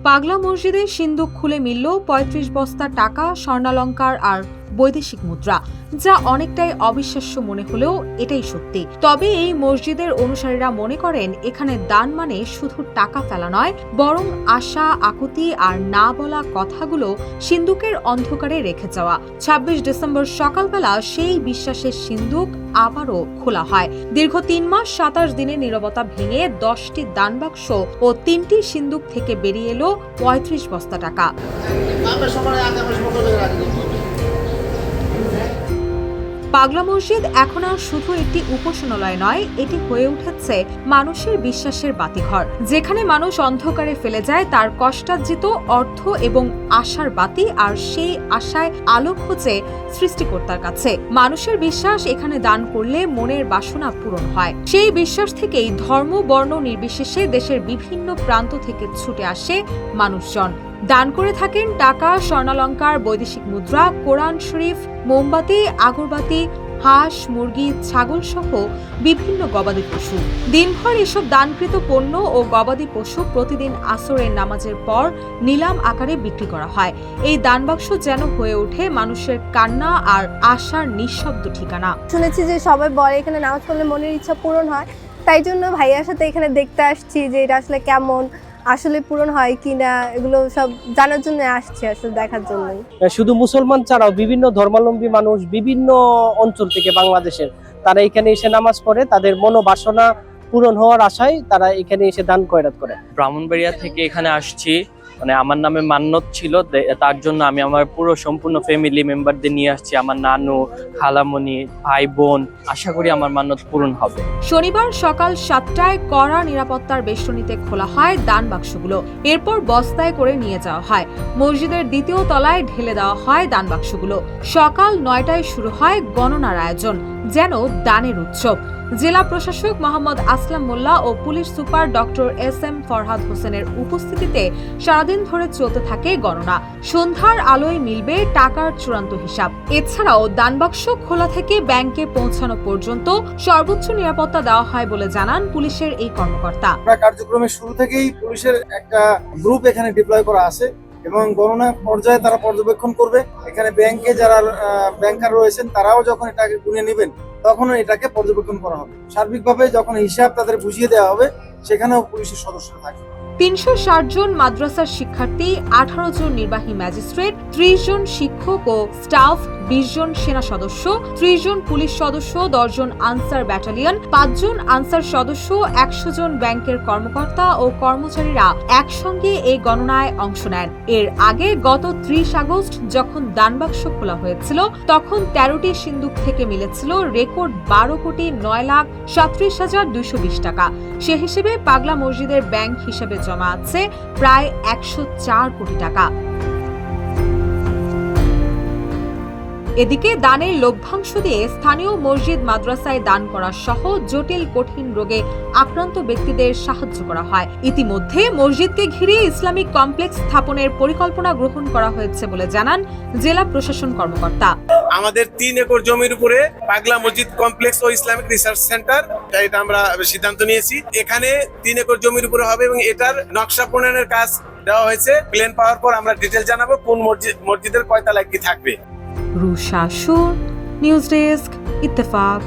পাগলা মসজিদে সিন্দুক খুলে মিলল ৩৫ বস্তা টাকা, স্বর্ণালংকার আর বৈদেশিক মুদ্রা, যা অনেকটাই অবিশ্বাস্য মনে হলেও এটাই সত্যি। তবে এই মসজিদের অনুসারীরা মনে করেন এখানে দান মানে শুধু টাকা ফেলা নয়, বরং আশা, আকুতি আর না বলা কথাগুলো সিন্দুকের অন্ধকারে রেখে যাওয়া। ২৬ ডিসেম্বর সকালবেলা সেই বিশ্বাসের সিন্দুক আবারও খোলা হয়। দীর্ঘ ৩ মাস ২৭ দিনের নীরবতা ভেঙে ১০টি দান বাক্স ও ৩টি সিন্দুক থেকে বেরিয়ে এলো ৩৫ বস্তা টাকা। পাগলা মসজিদ এখন আর শুধু একটি উপাসনালয় নয়, এটি হয়ে উঠেছে মানুষের বিশ্বাসের বাতিঘর, যেখানে মানুষ অন্ধকারে ফেলে যায় তার কষ্টার্জিত অর্থ এবং আশার বাতি, আর সেই আশায় আলো খোঁজে সৃষ্টিকর্তার কাছে। মানুষের বিশ্বাস এখানে দান করলে মনের বাসনা পূরণ হয়। সেই বিশ্বাস থেকেই ধর্ম বর্ণ নির্বিশেষে দেশের বিভিন্ন প্রান্ত থেকে ছুটে আসে মানুষজন। দান করে থাকেন টাকা, স্বর্ণালংকার, বৈদেশিক মুদ্রা, কোরআন শরীফ, মোমবাতি, আগরবাতি, হাঁস, মুরগি, ছাগল সহ বিভিন্ন গবাদি পশু। দিনভর এসব দানকৃত পণ্য ও গবাদি পশু প্রতিদিন আসরের নামাজের পর নিলাম আকারে বিক্রি করা হয়। এই দানবাক্স যেন হয়ে ওঠে মানুষের কান্না আর আশার নিঃশব্দ ঠিকানা। শুনেছি যে সবাই বলে এখানে নামাজ পড়লে মনের ইচ্ছা পূরণ হয়, তাই জন্য ভাইয়ার সাথে এখানে দেখতে আসছি যে এটা আসলে কেমন, আসলে পূরণ হয় কিনা, এগুলো সব জানার জন্য আসছে, আসলে দেখার জন্যই। শুধু মুসলমান ছাড়াও বিভিন্ন ধর্মাবলম্বী মানুষ বিভিন্ন অঞ্চল থেকে বাংলাদেশের তারা এখানে এসে নামাজ পড়ে, তাদের মনোবাসনা পূরণ হওয়ার আশায় তারা এখানে এসে দান খয়রাত করে। ব্রাহ্মণবাড়িয়া থেকে এখানে আসছি, মানে আমার নামে মান্যত ছিল, তার জন্য আমি আমার পুরো সম্পূর্ণ ফ্যামিলি মেম্বারদের নিয়ে আসছি, আমার নানু, খালামণি, ভাই বোন। আশা করি আমার মান্যত পূরণ হবে। শনিবার সকাল ৭টায় কড়া নিরাপত্তার বেষ্টনীতে খোলা হয় দান বাক্সগুলো। এরপর বস্তায় করে নিয়ে যাওয়া হয়। মসজিদের দ্বিতীয় তলায় ঢেলে দেওয়া হয় দান বাক্সগুলো। সকাল ৯টায় শুরু হয় গণনার আয়োজন, যেন দানের উৎসব। জেলা প্রশাসক মোহাম্মদ আসলাম মোল্লা ও police super doctor SM. Farhad হোসেনের উপস্থিতিতে সারাদিন ধরে চলতে থাকে গণনা। সন্ধ্যার আলোয় মিলবে টাকার চূড়ান্ত হিসাব। এছাড়াও দানবাক্স খোলা থেকে ব্যাংকে পৌঁছানো পর্যন্ত সর্বোচ্চ নিরাপত্তা দেওয়া হয় বলে জানান পুলিশের এই কর্মকর্তা। কার্যক্রমের শুরু থেকেই পুলিশের একটা গ্রুপ এখানে ডিপ্লয় করা আছে এবং গণনা পর্যায়ে তারা পর্যবেক্ষণ করবে। এখানে ব্যাংকে যারা ব্যাংকার রয়েছেন তারাও যখন এটাকে গুনে নেবেন তখন এটাকে পর্যবেক্ষণ করা হবে। সার্বিকভাবে যখন হিসাব তাদের বুঝিয়ে দেওয়া হবে সেখানেও পুলিশের সদস্যরা থাকবে। ৩৬০ জন মাদ্রাসার শিক্ষার্থী, ১৮ জন নির্বাহী ম্যাজিস্ট্রেট, ৩০ জন শিক্ষক ও স্টাফ, ২০ জন সেনা সদস্য, ৩০ জন পুলিশ সদস্য, ১০ জন আনসার ব্যাটালিয়ন, ৫ জন আনসার সদস্য, ১০০ জন ব্যাংকের কর্মকর্তা ও কর্মচারীরা একসঙ্গে এই গণনায় অংশ নেন। এর আগে গত ৩০ আগস্ট যখন দানবাক্স খোলা হয়েছিল, তখন ১৩টি সিন্দুক থেকে মিলেছিল রেকর্ড ১২,৯,৩৭,২২০ টাকা। সে হিসেবে পাগলা মসজিদের ব্যাংক হিসেবে জমা আছে প্রায় ১০৪ কোটি টাকা। এদিকে দানের লভ্যাংশ দিয়ে স্থানীয় মসজিদ মাদ্রাসায় দান করা সহ জটিল কঠিন রোগে আক্রান্ত ব্যক্তিদের সাহায্য করা হয়। ইতিমধ্যে মসজিদকে ঘিরে ইসলামিক কমপ্লেক্স স্থাপনের পরিকল্পনা গ্রহণ করা হয়েছে বলে জানান জেলা প্রশাসন কর্মকর্তা। আমাদের ৩ একর জমির উপরে পাগলা মসজিদ কমপ্লেক্স ও ইসলামিক রিসার্চ সেন্টার, এটা আমরা সিদ্ধান্ত নিয়েছি। এখানে ৩ একর জমির উপরে হবে এবং এটার নকশা প্রণয়নের কাজ দেওয়া হয়েছে। প্ল্যান পাওয়ার পর আমরা ডিটেল জানাবো কোন মসজিদের কয় তলায় কি থাকবে। রুশা সুর, নিউজ ডেস্ক, ইত্তেফাক।